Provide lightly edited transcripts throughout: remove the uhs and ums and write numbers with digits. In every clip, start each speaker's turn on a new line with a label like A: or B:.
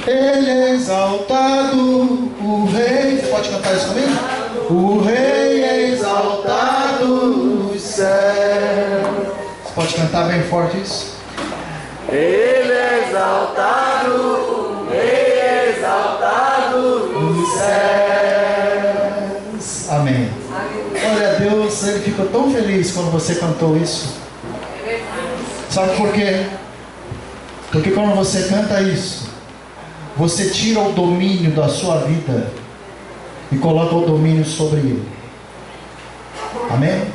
A: Ele é exaltado, o Rei. Você pode cantar isso comigo? O Rei é exaltado nos céus. Você pode cantar bem forte isso?
B: Ele é exaltado, o Rei é exaltado nos
A: céus. Amém. Olha, Deus, Ele ficou tão feliz quando você cantou isso. Sabe por quê? Porque quando você canta isso, você tira o domínio da sua vida e coloca o domínio sobre Ele. Amém?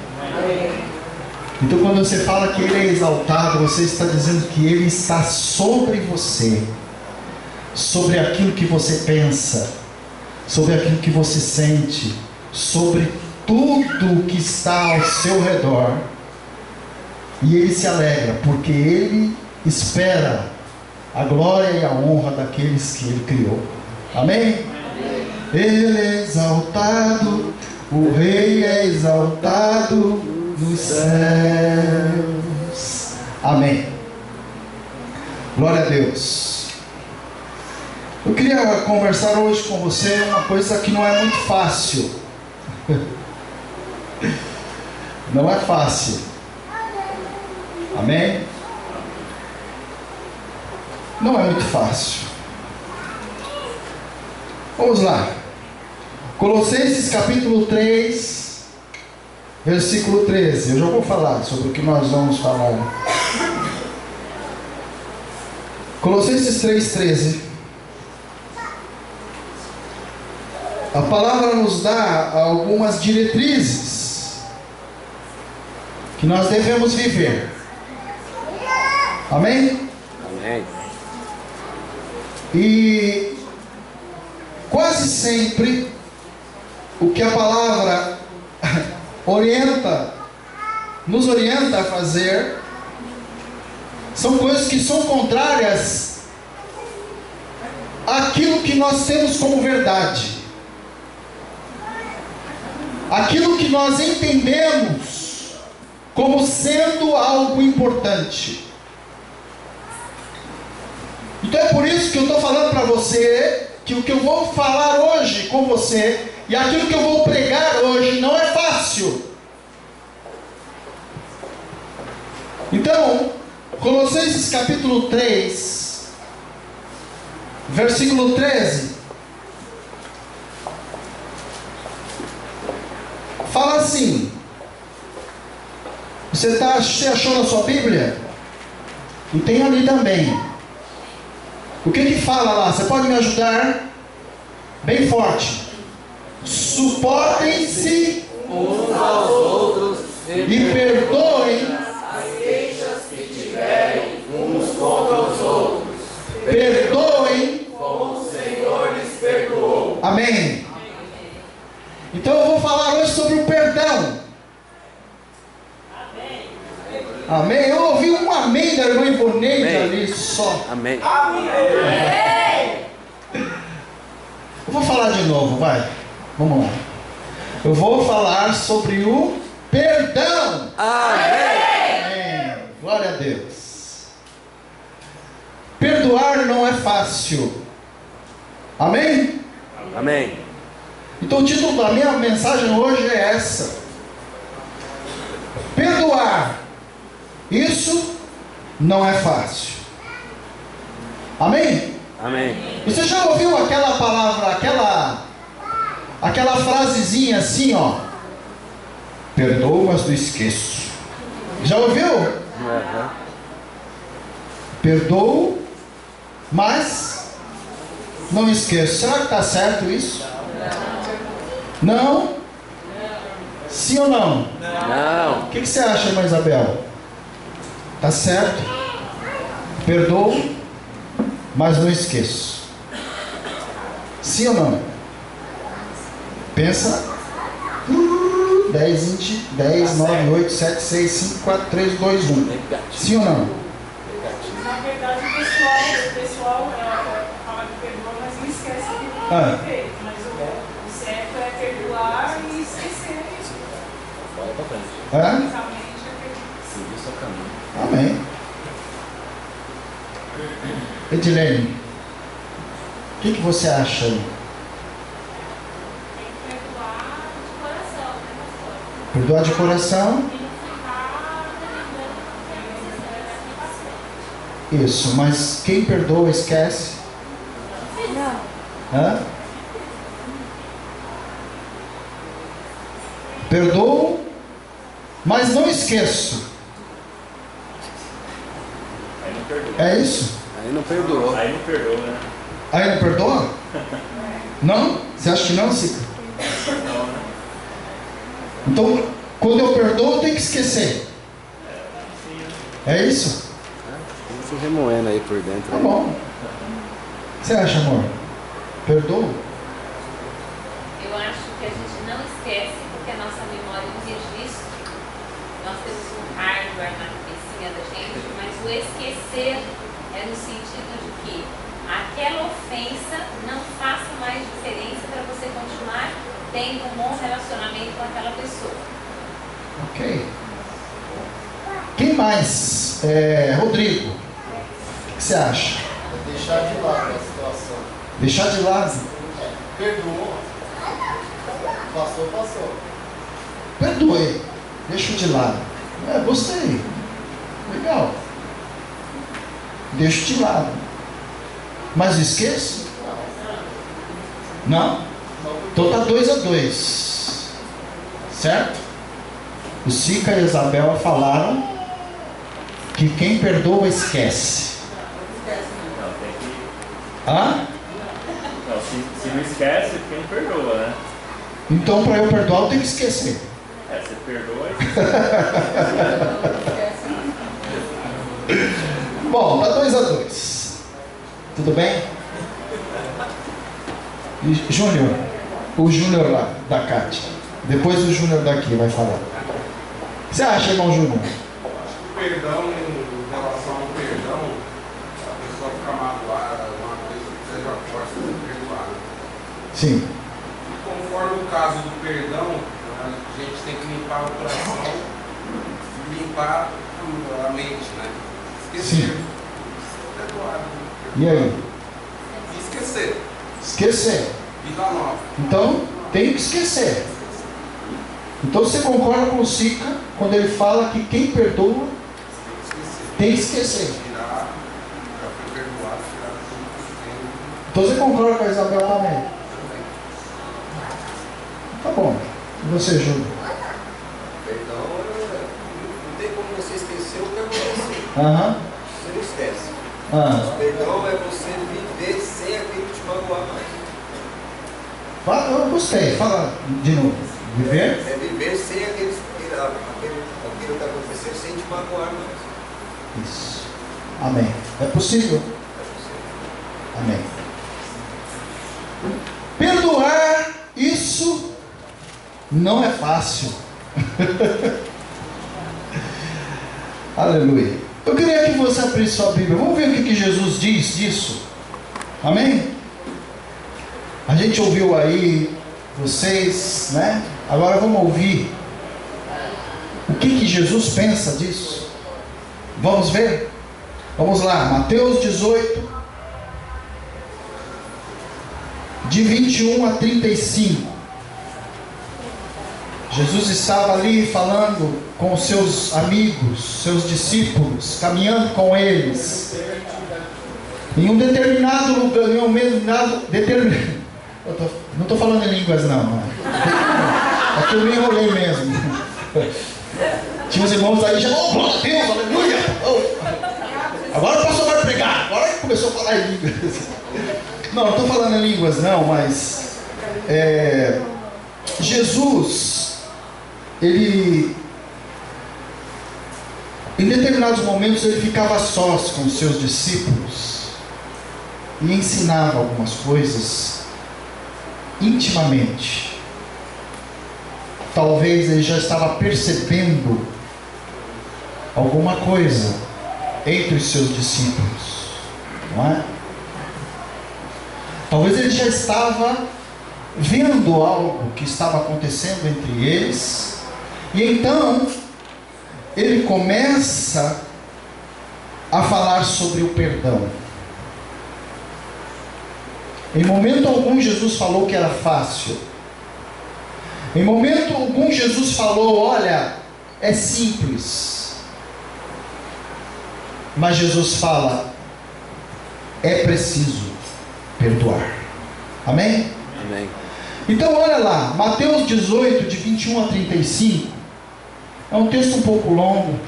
A: Então quando você fala que Ele é exaltado, você está dizendo que Ele está sobre você, sobre aquilo que você pensa, sobre aquilo que você sente, sobre tudo que está ao seu redor. E Ele se alegra, porque Ele espera a glória e a honra daqueles que Ele criou. Amém? Ele é exaltado, o Rei é exaltado nos céus. Amém. Glória a Deus. Eu queria conversar hoje com você uma coisa que não é muito fácil. Não é fácil. Amém? Não é muito fácil. Vamos lá. Colossenses capítulo 3, versículo 13. Eu já vou falar sobre o que nós vamos falar. Colossenses 3,13. A palavra nos dá algumas diretrizes que nós devemos viver. Amém?
B: Amém.
A: E quase sempre o que a palavra nos orienta a fazer, são coisas que são contrárias àquilo que nós temos como verdade, aquilo que nós entendemos como sendo algo importante. Então é por isso que eu estou falando para você que o que eu vou falar hoje com você e aquilo que eu vou pregar hoje não é fácil. Então, Colossenses capítulo 3, versículo 13, fala assim. Você achou na sua Bíblia? E tem ali também. O que fala lá? Você pode me ajudar? Bem forte. Suportem-se
B: Uns aos outros
A: e perdoem
B: as queixas que tiverem uns contra os outros.
A: Perdoem
B: Como o Senhor lhes perdoou.
A: Amém. Então eu vou falar hoje sobre o perdão. Amém. Eu ouvi um amém da irmã Ivonete ali só.
B: Amém.
A: Eu vou falar de novo, vai. Vamos lá. Eu vou falar sobre o perdão.
B: Amém.
A: Amém. Glória a Deus. Perdoar não é fácil. Amém?
B: Amém.
A: Então o título da minha mensagem hoje é essa: perdoar. Isso não é fácil. Amém?
B: Amém.
A: Você já ouviu aquela palavra, aquela frasezinha assim, ó? Perdoo, mas não esqueço. Já ouviu?
B: Uhum.
A: Perdoo, mas não esqueço. Será que está certo isso? Não? Sim ou não?
B: Não.
A: O que você acha, irmã Isabel? Está certo? Perdoo, mas não esqueço. Sim ou não? Pensa. 10, 20, 10, 9, 8, 7, 6, 5, 4, 3, 2, 1. Sim ou não?
C: Na verdade, o pessoal fala que perdoa, mas não esquece que não fez. Mas o certo é perdoar e esquecer.
B: Bora pra frente.
A: É?
B: Seguir o seu caminho.
A: Amém. Edilene, O que você acha aí? Perdoar de coração. Isso, mas quem perdoa esquece?
D: Não.
A: Hã? Perdoo, mas não esqueço.
B: Aí não perdoa.
A: É isso?
E: Aí não perdoou.
B: Aí não perdoa, né?
A: Aí não perdoa? Não? Você acha que não, Cica?
B: Não, né?
A: Então, quando eu perdoo, eu tenho que esquecer. É isso?
E: Se remoendo aí por dentro.
A: Tá bom. Você acha, amor? Perdoa?
F: Eu acho que a gente não esquece, porque a nossa memória é um registro. Nós temos um hardware na cabecinha da gente, mas o esquecer é no sentido de que aquela ofensa não faça mais diferença para você continuar tendo um bom relacionamento com aquela pessoa.
A: Ok. Quem mais? Rodrigo. O que você acha?
G: Deixar de lado a situação.
A: Deixar de lado?
G: Perdoou. Passou.
A: Perdoe. Deixo de lado. Gostei. Legal. Deixo de lado. Mas esqueço? Não? Então tá 2-2. Certo? O Sica e a Isabela falaram que quem perdoa esquece.
B: Não, tem que...
A: Hã?
B: Não, se não esquece, quem perdoa, né?
A: Então para eu perdoar eu tenho que esquecer.
B: Você perdoa
A: Bom, tá 2-2. Tudo bem? E Júnior, o Júnior lá da Cátia. Depois o Júnior daqui vai falar. O que você acha, irmão Júnior?
H: Perdão, em relação ao perdão, a pessoa fica magoada, uma coisa que seja força de perdoar.
A: Sim.
H: Conforme o caso do perdão, a gente tem que limpar o coração e limpar a mente, né? Esquecer.
A: Sim.
H: Perdoar.
A: E aí?
H: E esquecer.
A: Esquecer.
H: Vida nova.
A: Então, tem que esquecer. Então você concorda com o Sica quando ele fala que quem perdoa tem que esquecer.
H: Tirar, já foi perdoado, tirar tudo que tem.
A: Então você concorda com a Isabel também? Tá bom. E você, Júlio?
G: Perdão, não tem como você esquecer o que aconteceu.
A: Aham.
G: Você não esquece. Perdão é você viver sem aquilo te magoar mais.
A: Eu gostei. Fala de novo. Viver?
G: É viver sem aquilo que aconteceu, sem te magoar mais.
A: Isso. Amém. É possível? Amém. Perdoar, isso não é fácil. Aleluia. Eu queria que você abrisse sua Bíblia. Vamos ver o que Jesus diz disso. Amém? A gente ouviu aí vocês, né? Agora vamos ouvir o que Jesus pensa disso. Vamos ver? Vamos lá, Mateus 18, de 21 a 35. Jesus estava ali falando com os seus amigos, seus discípulos, caminhando com eles. Em um determinado lugar, não estou falando em línguas não. É que eu me enrolei mesmo. Tinha os irmãos aí já, glória a Deus, aleluia. Agora o pastor vai pregar. Agora começou a falar em línguas. Não estou falando em línguas não, mas Jesus, ele, em determinados momentos, ele ficava a sós com os seus discípulos e ensinava algumas coisas intimamente. Talvez ele já estava percebendo alguma coisa entre os seus discípulos, não é? Talvez ele já estava vendo algo que estava acontecendo entre eles, e então ele começa a falar sobre o perdão. Em momento algum Jesus falou que era fácil. Em momento algum Jesus falou, olha, é simples. Mas Jesus fala, é preciso perdoar. Amém?
E: Amém.
A: Então olha lá, Mateus 18, de 21 a 35. É um texto um pouco longo,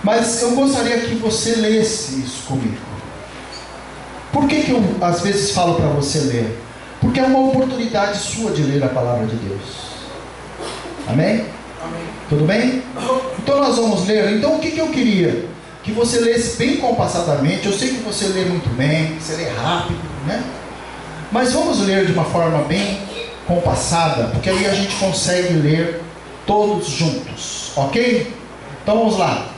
A: mas eu gostaria que você lesse isso comigo. Por que eu às vezes falo para você ler? Porque é uma oportunidade sua de ler a palavra de Deus. Amém?
H: Amém.
A: Tudo bem? Então nós vamos ler. Então o que eu queria? Que você lesse bem compassadamente. Eu sei que você lê muito bem, você lê rápido, né? Mas vamos ler de uma forma bem compassada, porque aí a gente consegue ler todos juntos, ok? Então vamos lá.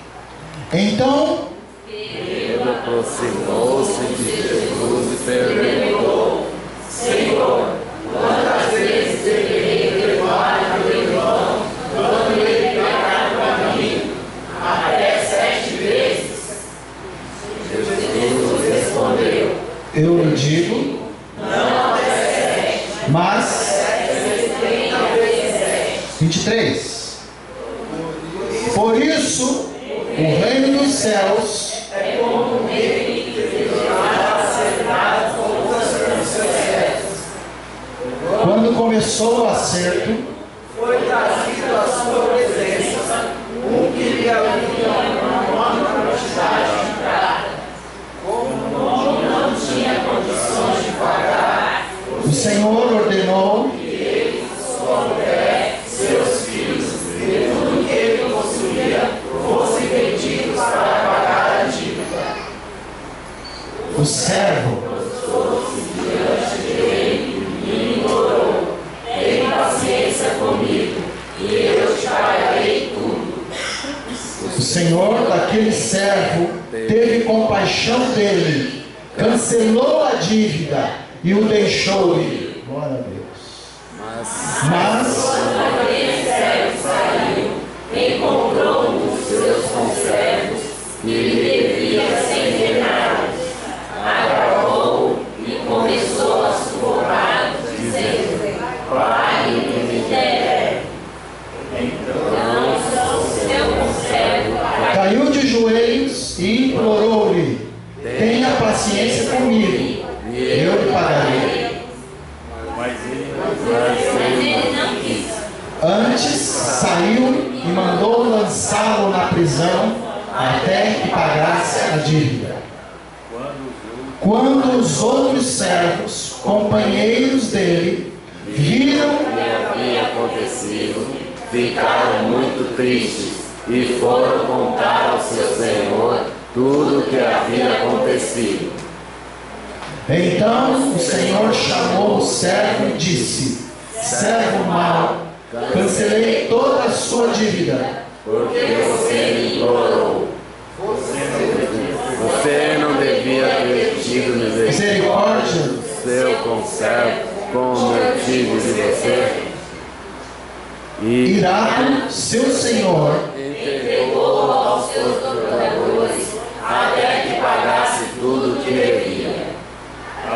A: Então
E: Pedro aproximou-se de Jesus e perguntou:
B: Senhor, quantas vezes deverei perdoar ao meu irmão quando ele pecar contra mim? Até 7 vezes? Jesus respondeu:
A: eu lhe digo,
B: não até 7,
A: mas
B: 30 vezes 7.
A: 23. Por isso, o reino dos céus
B: É como um rei que desejava acertar contas com seus servos.
A: quando começou o acerto,
B: Foi trazido à sua presença que lhe havia uma enorme quantidade de prata. Como não tinha condições de pagar,
A: o Senhor ordenou
B: que ele, sua mulher, seus filhos e tudo que ele possuía fossem vendidos para pagar a dívida.
A: o servo.
B: Diante dele e implorou: tem paciência comigo, e eu te pagarei tudo.
A: O Senhor daquele servo teve compaixão dele, cancelou a dívida e o deixou ir. Glória a Deus. Mas
B: Quando aquele servo saiu, encontrou um dos seus conservos que lhe devia 100 denários. Agarrou e começou a sufocá-lo, dizendo: pague o que me der. Então seu conservo
A: caiu de joelhos e implorou-lhe: tenha paciência comigo, eu lhe pagarei.
F: Mas ele não quis.
A: Antes saiu e mandou lançá-lo na prisão até que pagasse a dívida. Quando os outros servos, companheiros dele, viram
E: o que havia acontecido, ficaram muito tristes e foram contar ao seu senhor tudo o que havia acontecido.
A: Então o Senhor chamou o servo e disse: servo mau, cancelei toda a sua dívida.
E: Porque você me implorou. Você não devia ter tido misericórdia do seu conservo, como eu tive de você. E
A: Irado, seu senhor
E: entregou aos seus torturadores até que pagasse tudo o que devia.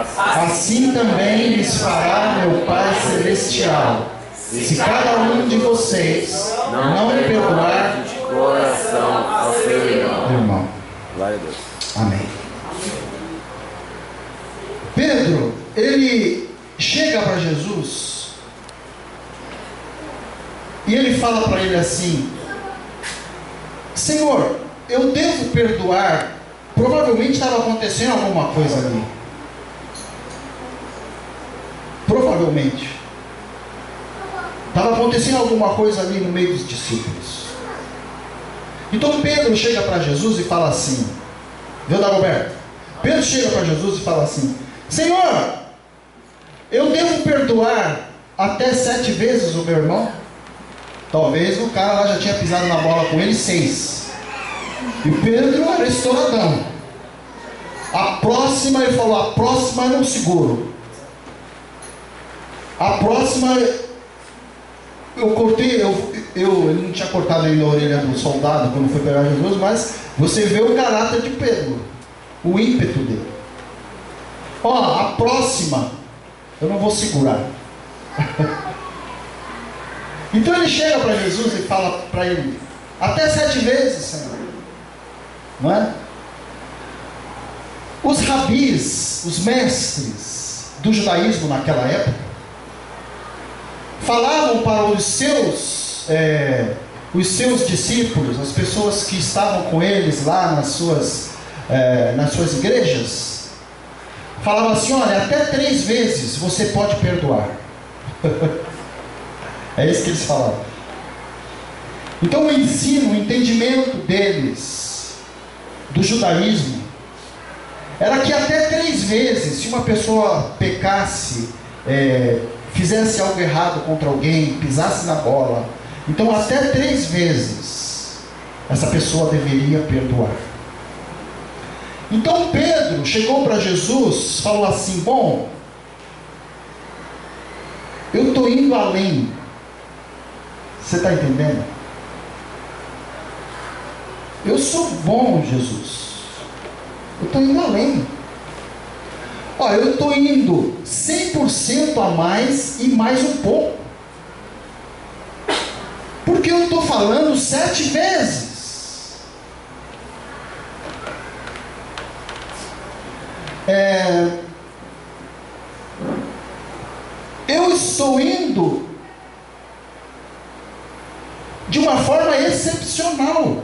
A: assim também lhes fará meu Pai Celestial, se cada um de vocês não perdoar
E: de coração ao seu
A: irmão.
E: Glória a Deus.
A: Amém. Pedro, ele chega para Jesus e ele fala para ele assim: Senhor, eu devo perdoar. Provavelmente estava acontecendo alguma coisa ali. Provavelmente estava acontecendo alguma coisa ali no meio dos discípulos. Então Pedro chega para Jesus e fala assim, viu, Dagoberto? Pedro chega para Jesus e fala assim: Senhor, eu devo perdoar até 7 vezes o meu irmão? Talvez o cara lá já tinha pisado na bola com ele 6. E Pedro era estouradão. A próxima, ele falou, a próxima eu não seguro. A próxima, eu cortei, ele não tinha cortado ainda a orelha do soldado quando foi pegar Jesus, mas você vê o caráter de Pedro, o ímpeto dele. Ó, a próxima eu não vou segurar. Então ele chega para Jesus e fala para ele: até 7 vezes, Senhor. Não é? Os rabis, os mestres do judaísmo naquela época, falavam para os seus discípulos, as pessoas que estavam com eles lá nas suas igrejas, falavam assim: olha, até 3 vezes você pode perdoar. É isso que eles falavam. Então o ensino, o entendimento deles do judaísmo era que até 3 vezes, se uma pessoa pecasse, fizesse algo errado contra alguém, pisasse na bola, então até 3 vezes essa pessoa deveria perdoar. Então Pedro chegou para Jesus, falou assim: bom, eu estou indo além. Você está entendendo? Eu sou bom, Jesus. Eu estou indo além. Olha, eu estou indo 100% a mais e mais um pouco. Porque eu estou falando 7 vezes. Eu estou indo de uma forma excepcional.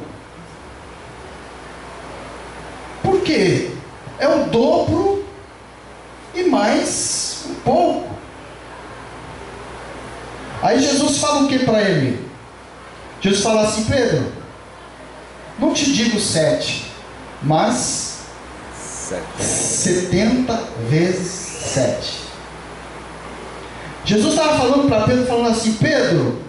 A: Por quê? É o dobro e mais um pouco. Aí Jesus fala o que para ele? Jesus fala assim: Pedro, não te digo 7, mas 70 vezes 7. Jesus estava falando para Pedro, falando assim: Pedro,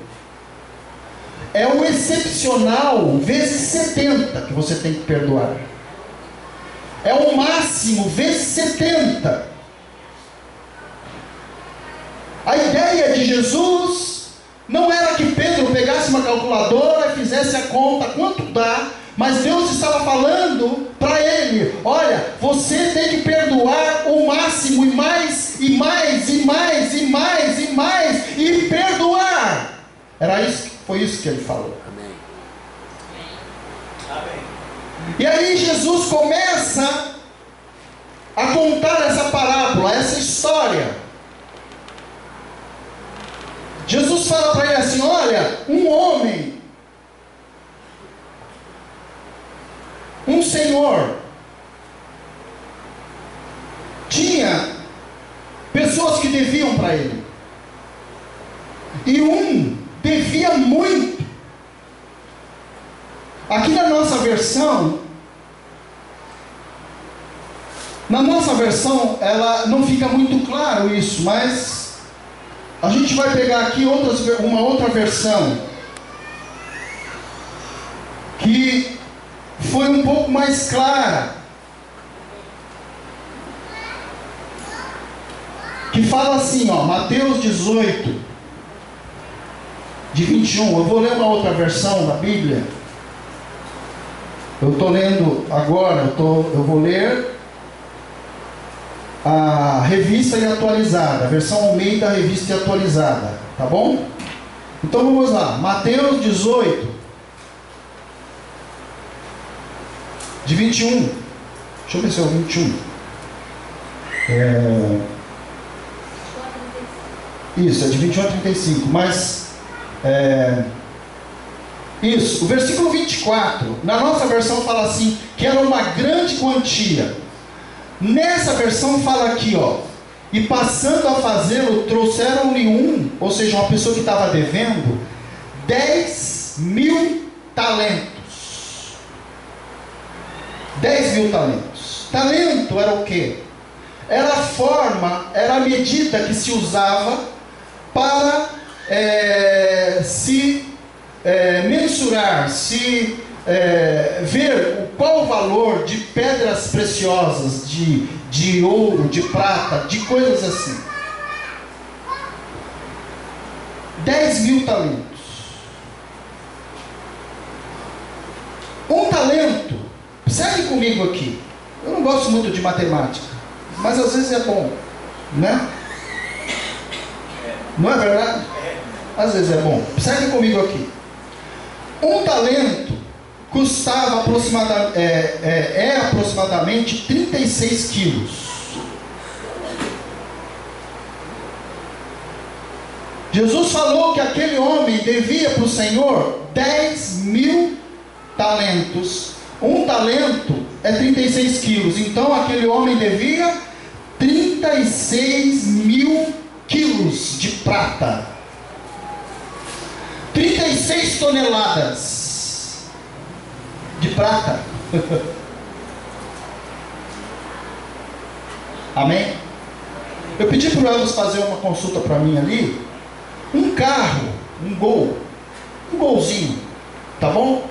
A: é o excepcional vezes 70 que você tem que perdoar. É o máximo vezes 70. A ideia de Jesus não era que Pedro pegasse uma calculadora e fizesse a conta quanto dá, mas Deus estava falando para ele: olha, você tem que perdoar o máximo e mais, e mais, e mais, e mais, e mais, e perdoar. Foi isso que ele falou.
E: Amém.
B: Amém.
A: E aí Jesus começa a contar essa parábola, essa história. Jesus fala para ele assim: olha, um homem, um senhor, tinha pessoas que deviam para ele, e um devia muito. Aqui na nossa versão, ela não fica muito claro isso, mas a gente vai pegar aqui uma outra versão que foi um pouco mais clara, que fala assim, ó, Mateus 18, de 21. Eu vou ler uma outra versão da Bíblia. Eu estou lendo agora, eu vou ler a revista e atualizada, a versão Almeida, revista e atualizada, tá bom? Então vamos lá, Mateus 18, de 21, deixa eu ver se é o 21, isso, é de 21 a 35, mas, isso, o versículo 24, na nossa versão fala assim, que era uma grande quantia. Nessa versão fala aqui, ó, e passando a fazê-lo, trouxeram-lhe ou seja, uma pessoa que estava devendo, 10.000 talentos. 10.000 talentos. Talento era o quê? Era a forma, era a medida que se usava para mensurar, ver qual o valor de pedras preciosas, de ouro, de prata, de coisas assim. 10.000 talentos. Um talento, segue comigo aqui, eu não gosto muito de matemática, mas às vezes é bom, né? Não é verdade? Às vezes é bom. Segue comigo aqui. Um talento custava aproximadamente 36 quilos. Jesus falou que aquele homem devia para o Senhor 10.000 talentos. Um talento é 36 quilos. Então aquele homem devia 36.000 quilos de prata. 36 toneladas de prata. Amém? Eu pedi para o Elvis fazer uma consulta para mim ali. Um carro, um golzinho, tá bom?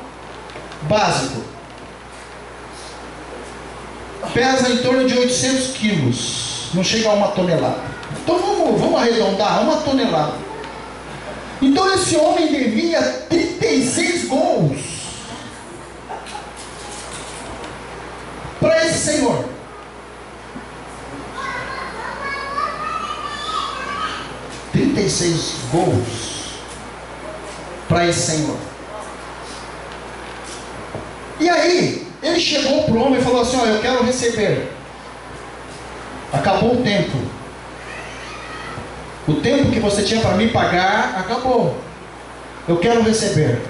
A: Básico. Pesa em torno de 800 quilos. Não chega a 1 tonelada. Então vamos arredondar, 1 tonelada. Então esse homem devia 36 gols para esse senhor. Gols para esse senhor. E aí ele chegou para o homem e falou assim: olha, eu quero receber. Acabou o tempo. O tempo que você tinha para me pagar acabou. Eu quero receber.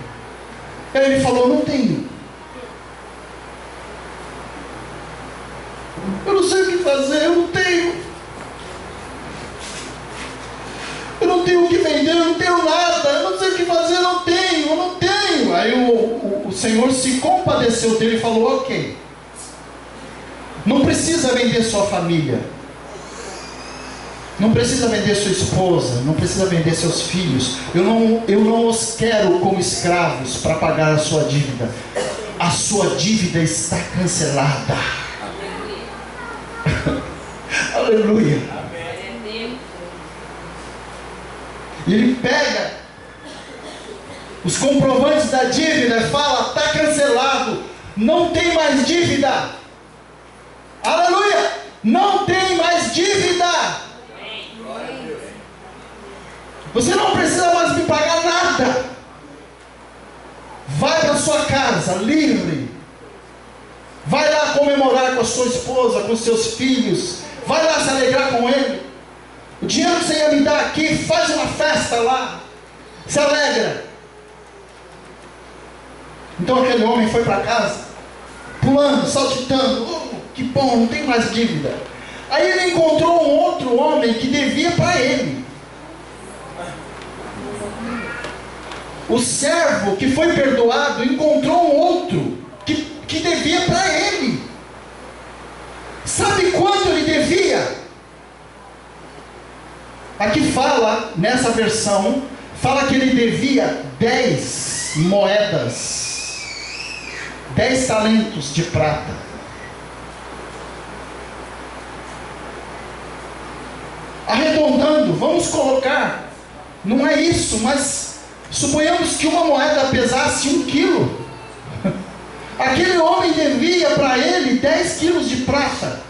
A: Aí ele falou: não tenho. Eu não sei o que fazer, eu não tenho. Eu não tenho o que vender, eu não tenho nada, eu não sei o que fazer, eu não tenho. Aí o Senhor se compadeceu dele e falou: ok, não precisa vender sua família, não precisa vender sua esposa, não precisa vender seus filhos. Eu não os quero como escravos para pagar a sua dívida. A sua dívida está cancelada. Aleluia. E ele pega os comprovantes da dívida e fala: está cancelado, não tem mais dívida. Aleluia! Não tem mais dívida. Você não precisa mais me pagar nada. Vai para sua casa livre. Vai lá comemorar com a sua esposa, com os seus filhos. Vai lá se alegrar com ele. O dinheiro que você ia me dar aqui, faz uma festa lá. Se alegra. Então aquele homem foi para casa, pulando, saltitando. Oh, que bom, não tem mais dívida. Aí ele encontrou um outro homem que devia para ele. O servo que foi perdoado encontrou um outro que devia para ele. Sabe quanto ele devia? Aqui fala, nessa versão, fala que ele devia 10 moedas, 10 talentos de prata. Arredondando, vamos colocar, não é isso, mas suponhamos que uma moeda pesasse 1 quilo. Aquele homem devia para ele 10 quilos de prata.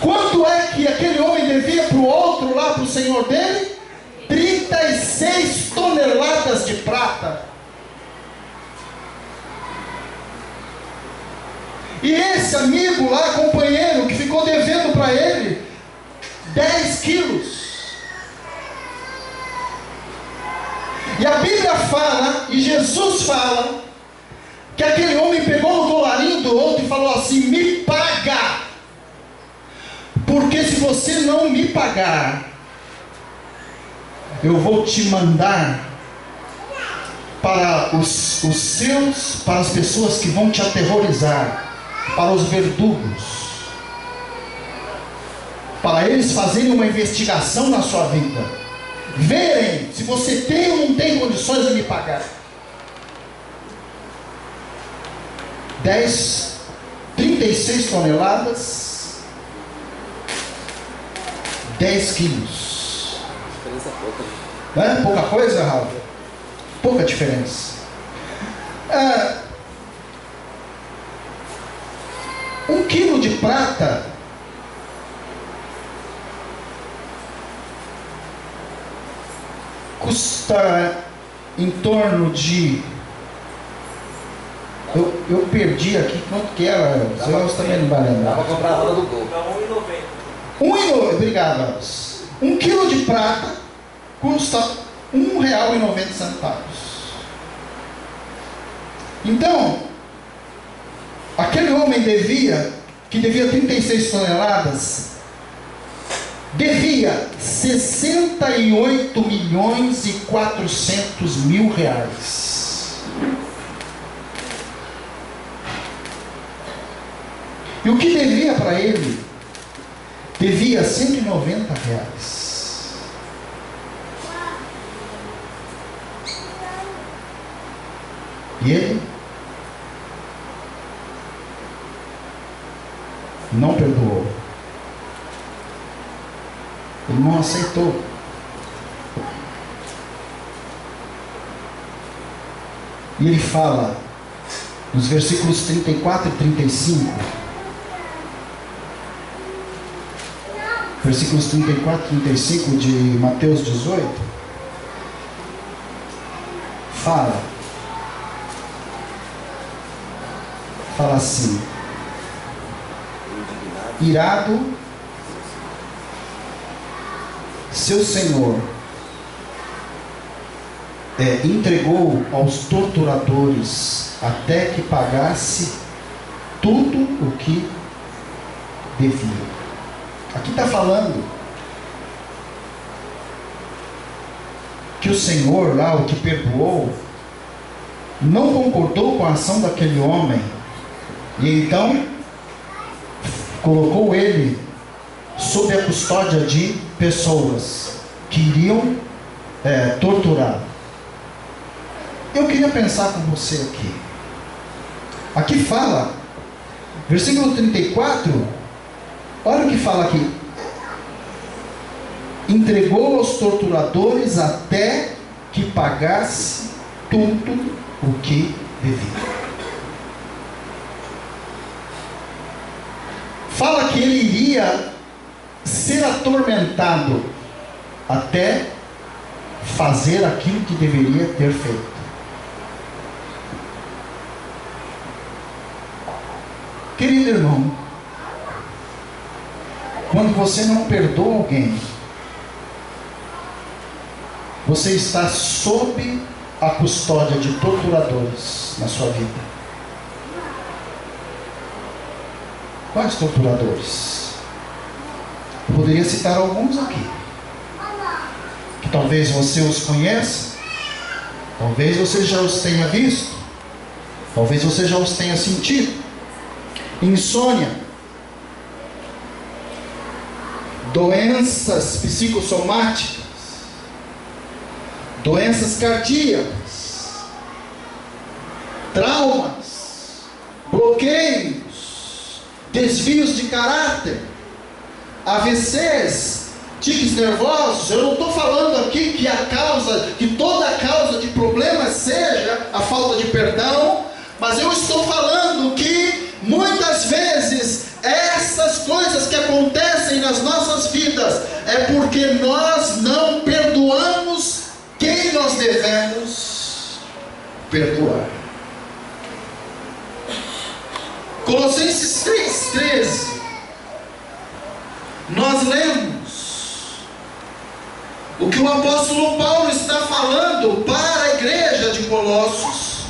A: Quanto é que aquele homem devia para o outro lá, para o senhor dele? 36 toneladas de prata. E esse amigo lá, companheiro, que ficou devendo para ele 10 quilos. E a Bíblia fala, e Jesus fala, que aquele homem pegou o colarinho do outro e falou assim: me paga. Porque se você não me pagar, eu vou te mandar para para as pessoas que vão te aterrorizar, para os verdugos, para eles fazerem uma investigação na sua vida, verem se você tem ou não tem condições de me pagar. 36 toneladas, 10 quilos.
E: Diferença pouca.
A: Não é pouca coisa, Raul? Pouca diferença. 1 quilo de prata custa em torno de... Eu perdi aqui quanto que era. Você também não vai lembrar.
G: Dá para comprar a roda do gol.
A: 1,90. Obrigado. 1 quilo de prata custa R$1,90. Então, aquele homem que devia 36 toneladas, devia 68.400.000 reais. E o que devia para ele? Devia 190 reais. E ele não perdoou. Ele não aceitou. E ele fala nos versículos 34 e 35. Versículos 34 e 35 de Mateus 18. Fala assim: irado, seu senhor entregou aos torturadores até que pagasse tudo o que devia. Aqui está falando que o Senhor lá, o que perdoou, não concordou com a ação daquele homem, e então colocou ele sob a custódia de pessoas que iriam torturar. Eu queria pensar com você aqui. Aqui fala, versículo 34. Olha o que fala aqui: entregou aos torturadores até que pagasse tudo o que devia. Fala que ele iria ser atormentado até fazer aquilo que deveria ter feito. Querido irmão, quando você não perdoa alguém, você está sob a custódia de torturadores na sua vida. Quais torturadores? Eu poderia citar alguns aqui, que talvez você os conheça, talvez você já os tenha visto, talvez você já os tenha sentido. Insônia, doenças psicossomáticas, doenças cardíacas, traumas, bloqueios, desvios de caráter, AVCs, tiques nervosos. Eu não estou falando aqui que toda a causa de problemas seja a falta de perdão, mas eu estou falando que muitas vezes essas coisas que acontecem nas nossas vidas é porque nós não perdoamos quem nós devemos perdoar. Colossenses 3,13, nós lemos o que o apóstolo Paulo está falando para a igreja de Colossos.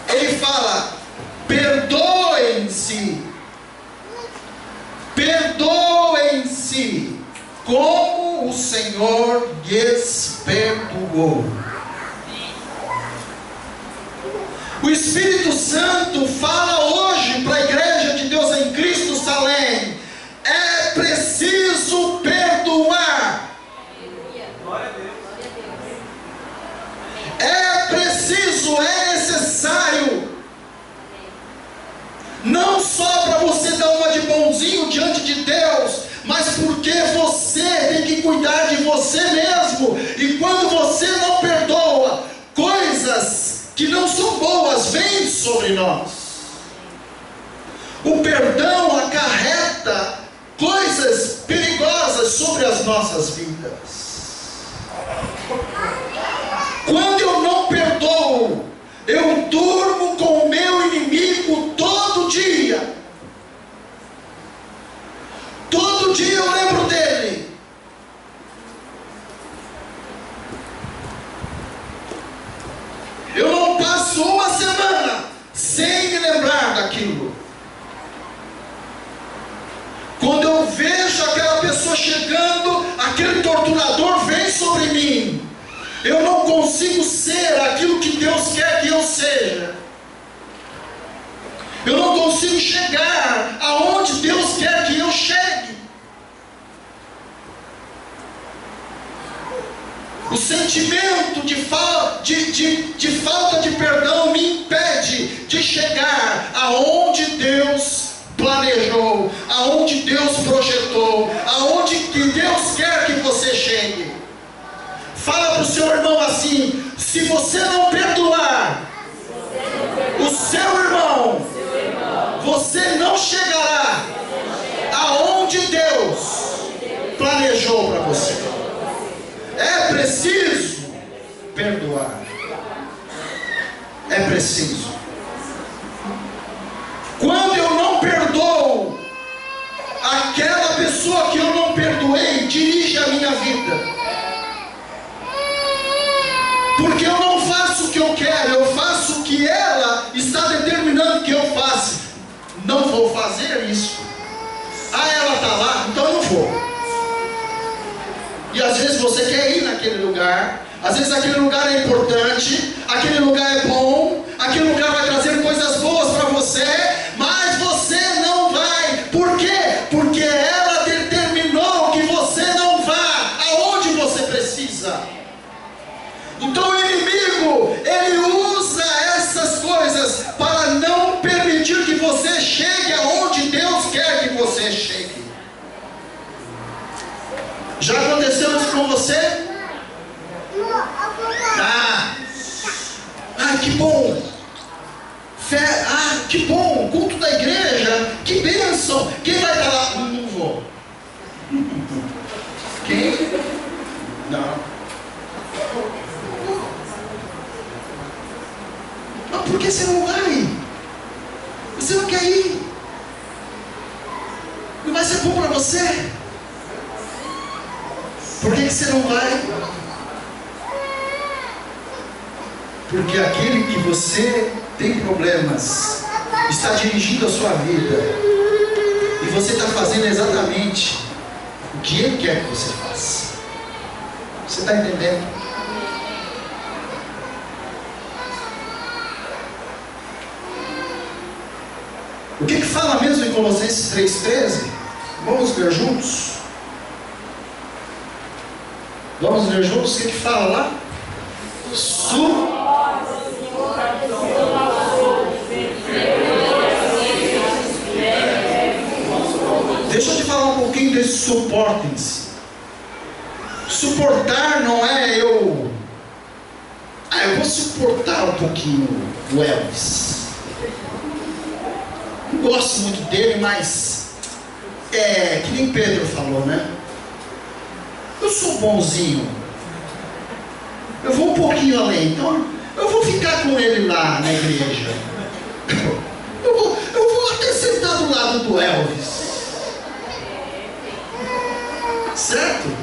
A: Ele fala: perdoem-se, como o Senhor lhes perdoou. O Espírito Santo fala hoje para a igreja de Deus em Cristo Salém: é preciso perdoar. É preciso, é necessário. Não só para você dar uma de bonzinho diante de Deus, mas porque você tem que cuidar de você mesmo. E quando você não perdoa, coisas que não são boas vêm sobre nós. O perdão acarreta coisas perigosas sobre as nossas vidas. Quando eu não perdoo, eu durmo com o meu inimigo todo dia. Todo dia eu lembro dele. Eu não passo uma semana sem me lembrar daquilo. Quando eu vejo aquela pessoa chegando, aquele torturador vem sobre mim. Eu não consigo ser aquilo que Deus quer que eu seja. Eu não consigo chegar aonde Deus quer que eu chegue. O sentimento de falta de perdão me impede de chegar aonde Deus planejou, aonde Deus projetou, aonde que Deus quer que você chegue. Fala para o seu irmão assim: se você não perdoar o seu irmão, você não chegará aonde Deus planejou para você. É preciso perdoar. É preciso. Quando eu não perdoo, aquela pessoa que eu não perdoei dirige a minha vida. Porque eu não faço o que eu quero, eu faço o que ela está determinando que eu faça. Não vou fazer isso. Ah, ela está lá, então eu não vou. E às vezes você quer ir naquele lugar, às vezes aquele lugar é importante, aquele lugar é bom, aquele lugar vai trazer coisas boas para você, mas você não vai. Por quê? Porque ela determinou que você não vá aonde você precisa. Então o inimigo, ele usa essas coisas para não permitir que você chegue aonde Deus quer que você chegue. Já aconteceu isso com você? Que bom! Que bom! Culto da igreja! Que bênção! Quem vai estar lá? Não vou. Quem? Não. Mas por que você não vai? Você não quer ir? Não vai ser bom para você? Por que você não vai? Porque aquele que você tem problemas está dirigindo a sua vida, e você está fazendo exatamente o que ele quer que você faça. Você está entendendo? O que fala mesmo em Colossenses 3,13? Vamos ver juntos? Vamos ler juntos o que fala lá? Deixa eu te falar um pouquinho desse suportem-se. Suportar não é eu vou suportar um pouquinho o Elvis. Não gosto muito dele, mas que nem Pedro falou, né? Eu sou bonzinho. Eu vou um pouquinho além. Então eu vou ficar com ele lá na igreja. Eu vou até sentar do lado do Elvis. Certo?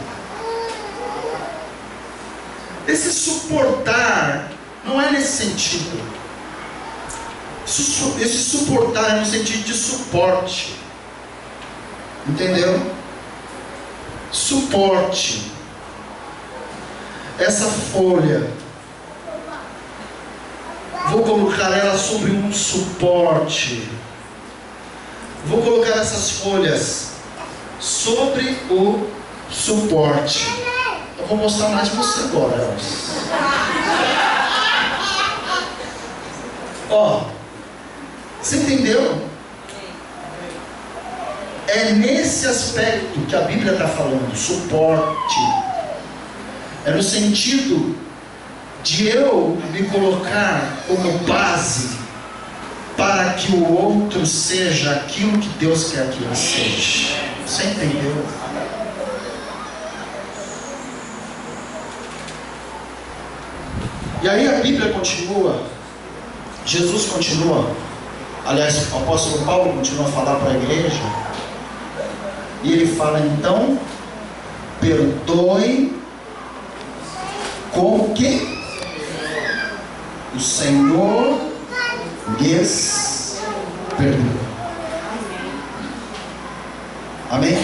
A: Esse suportar não é nesse sentido. Esse suportar é no sentido de suporte. Entendeu? Suporte. Essa folha, vou colocar ela sobre um suporte. Vou colocar essas folhas sobre o suporte. Eu vou mostrar mais para você agora. Ó, você entendeu? É nesse aspecto que a Bíblia está falando, suporte. É no sentido de eu me colocar como base para que o outro seja aquilo que Deus quer que ele seja. Você entendeu? E aí a Bíblia continua, Jesus continua, aliás, o apóstolo Paulo continua a falar para a igreja, e ele fala: então, perdoem como que o Senhor lhes perdoa. Amém?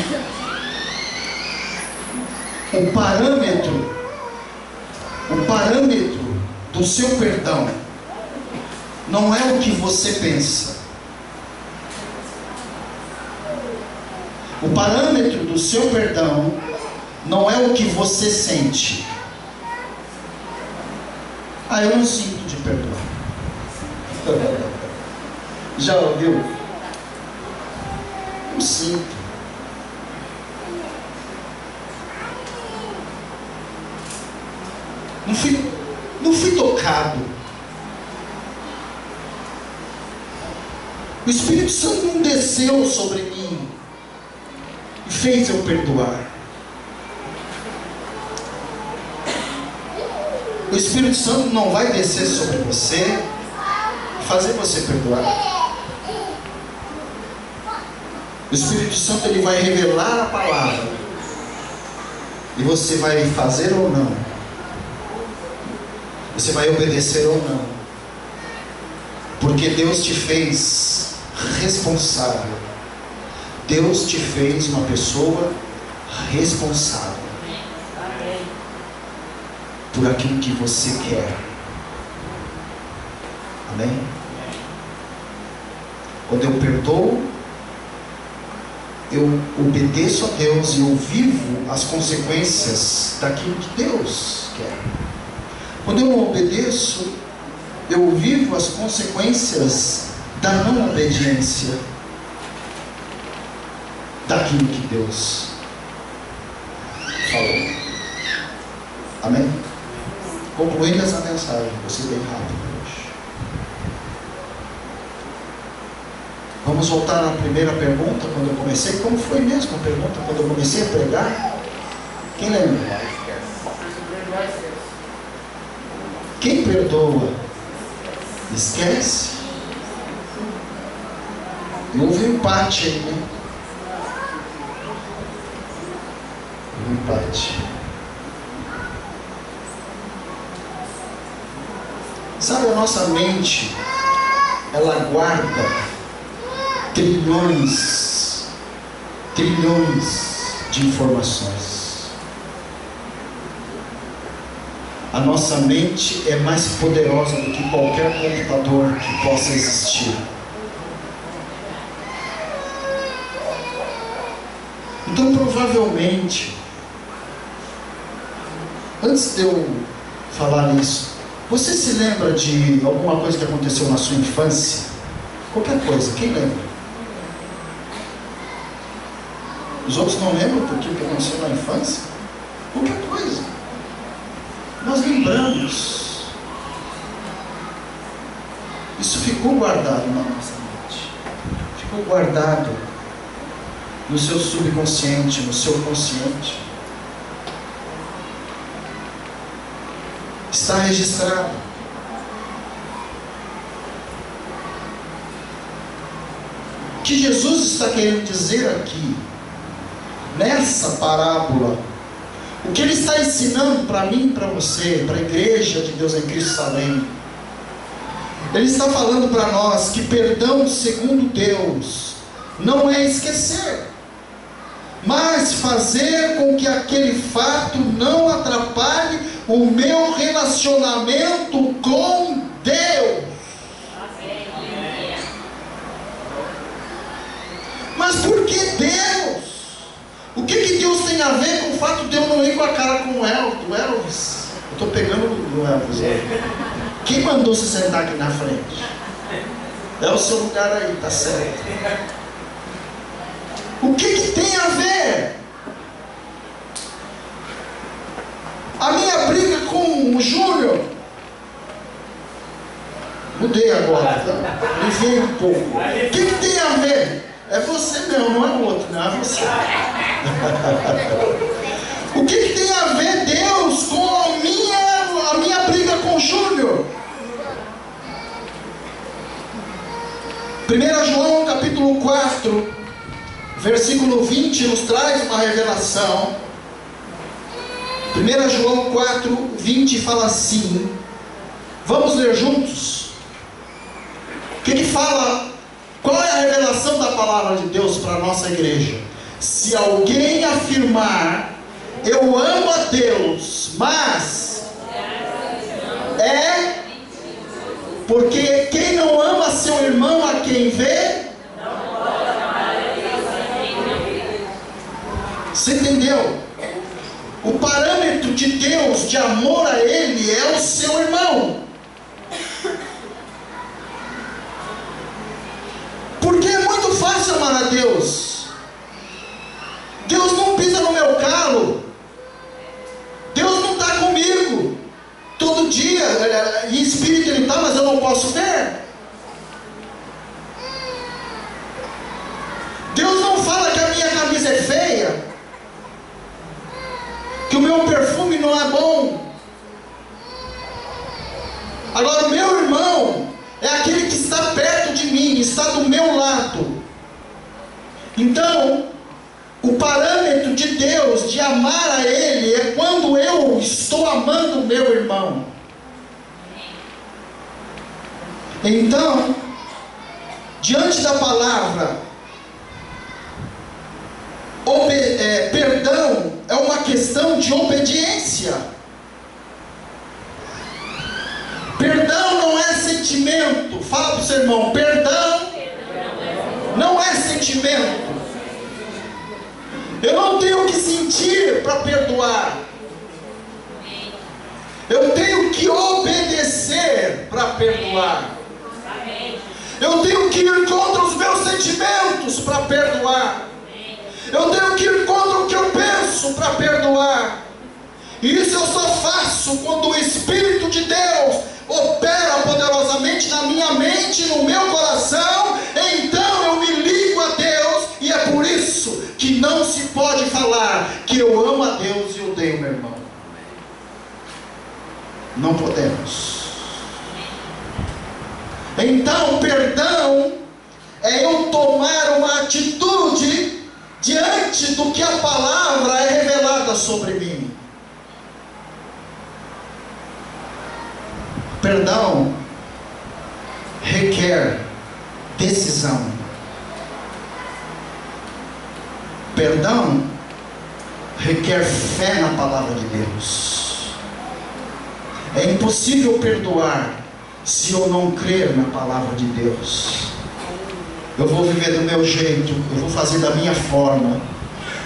A: O parâmetro do seu perdão não é o que você pensa. O parâmetro do seu perdão não é o que você sente. Ah, eu não sinto de perdoar. Já ouviu? Não sinto. Não fui tocado. O Espírito Santo não desceu sobre mim e fez eu perdoar. O Espírito Santo não vai descer sobre você e fazer você perdoar. O Espírito Santo, ele vai revelar a palavra e você vai fazer ou não. Você vai obedecer ou não. Porque Deus te fez responsável. Deus te fez uma pessoa responsável por aquilo que você quer. Amém? Quando eu perdoo, eu obedeço a Deus e eu vivo as consequências daquilo que Deus quer. Quando eu não obedeço, eu vivo as consequências da não obediência daquilo que Deus falou. Amém? Concluindo essa mensagem, vou ser bem rápido hoje. Vamos voltar à primeira pergunta quando eu comecei. Como foi mesmo a pergunta quando eu comecei a pregar? Quem lembra? Quem perdoa, esquece. Houve um empate aí, né? Houve um empate. Sabe, a nossa mente, ela guarda trilhões de informações. A nossa mente é mais poderosa do que qualquer computador que possa existir. Então, provavelmente, antes de eu falar isso, você se lembra de alguma coisa que aconteceu na sua infância? Qualquer coisa, quem lembra? Os outros não lembram do que aconteceu na infância? Qualquer coisa. Nós lembramos. Isso ficou guardado na nossa mente. Ficou guardado no seu subconsciente, no seu consciente. Está registrado. O que Jesus está querendo dizer aqui, nessa parábola, o que Ele está ensinando para mim e para você, para a igreja de Deus em Cristo Salém, Ele está falando para nós que perdão segundo Deus não é esquecer, mas fazer com que aquele fato não atrapalhe o meu relacionamento com Deus. Mas por que Deus? O que Deus tem a ver com o fato de eu não ir com a cara com o Elvis? Eu estou pegando o Elvis. Quem mandou você sentar aqui na frente? É o seu lugar aí, tá certo? O que tem a ver? A minha briga com o Júnior Mudei agora, aliviei um pouco. O que tem a ver? É você mesmo, não é o outro, não é você. O que tem a ver Deus com a minha briga com o Júnior? 1 João capítulo 4, versículo 20 nos traz uma revelação. 1 João 4, 20 fala assim. Vamos ler juntos? O que fala? Qual é a revelação da palavra de Deus para a nossa igreja? Se alguém afirmar, eu amo a Deus, mas é porque quem não ama seu irmão a quem vê, você entendeu? O parâmetro de Deus de amor a Ele é o seu irmão. Porque é muito fácil amar a Deus. Deus não pisa no meu calo. Deus não está comigo todo dia. Em espírito Ele está, mas eu não posso ver. Deus não fala que a minha camisa é feia, que o meu perfume não é bom. Agora o meu irmão é aquele que está perto de mim, está do meu lado. Então, o parâmetro de Deus de amar a Ele é quando eu estou amando o meu irmão. Então, diante da palavra, perdão é uma questão de obediência. Perdão não é sentimento. Fala para o seu irmão, perdão não é sentimento. Eu não tenho que sentir para perdoar. Eu tenho que obedecer para perdoar. Eu tenho que ir contra os meus sentimentos para perdoar. Eu tenho que ir contra o que eu penso para perdoar. E isso eu só faço quando o Espírito de Deus opera poderosamente na minha mente, no meu coração. Então eu me ligo a Deus. E é por isso que não se pode falar que eu amo a Deus e odeio meu irmão. Não podemos. Então perdão é eu tomar uma atitude diante do que a palavra é revelada sobre mim. Perdão requer decisão. Perdão requer fé na palavra de Deus. É impossível perdoar se eu não crer na palavra de Deus. Eu vou viver do meu jeito, eu vou fazer da minha forma,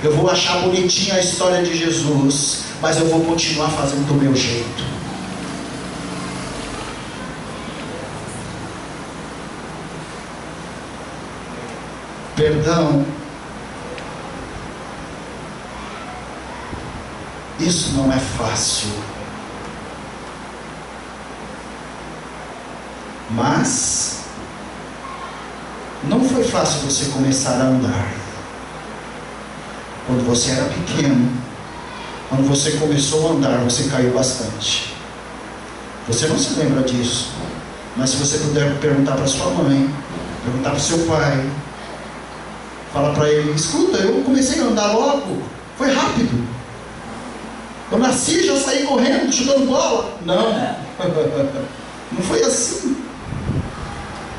A: eu vou achar bonitinha a história de Jesus, mas eu vou continuar fazendo do meu jeito. Perdão, isso não é fácil, mas não foi fácil você começar a andar. Quando você era pequeno, quando você começou a andar, você caiu bastante. Você não se lembra disso, mas se você puder perguntar para sua mãe, perguntar para o seu pai, fala para ele, escuta, eu comecei a andar logo, foi rápido. Eu nasci, já saí correndo, chutando bola. Não, não foi assim.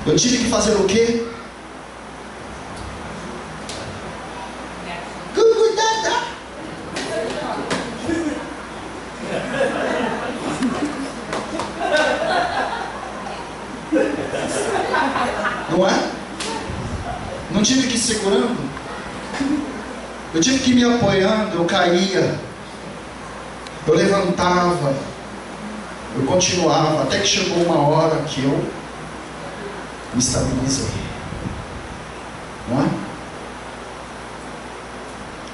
A: Eu tive que fazer o quê? Não é? Não tive que ir segurando. Eu tive que ir me apoiando, eu caía. Eu levantava. Eu continuava, até que chegou uma hora que eu me estabilizei. Não é?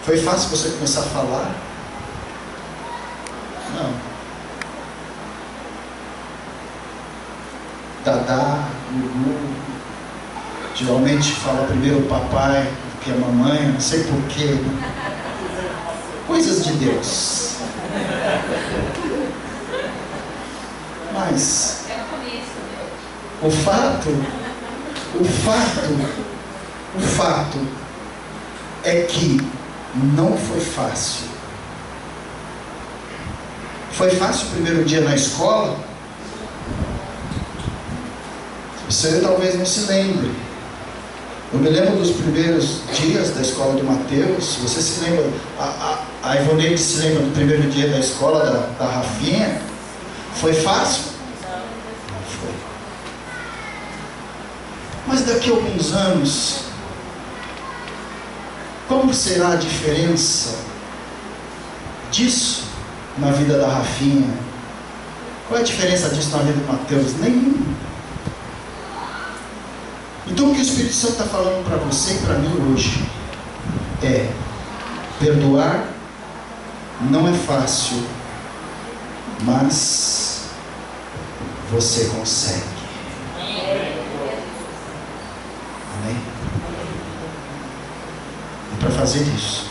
A: Foi fácil você começar a falar? Não. Dadá, Geralmente fala primeiro o papai do que a mamãe, não sei porquê. Coisas de Deus. Mas o fato é que não foi fácil. Foi fácil o primeiro dia na escola? Você talvez não se lembre. Eu me lembro dos primeiros dias da escola do Mateus. Você se lembra? A Ivoneide se lembra do primeiro dia da escola da Rafinha? Foi fácil? Não foi. Mas daqui a alguns anos, como será a diferença disso na vida da Rafinha? Qual é a diferença disso na vida do Mateus? Nenhuma. Então o que o Espírito Santo está falando para você e para mim hoje é: perdoar não é fácil, mas você consegue. Amém? E para fazer isso,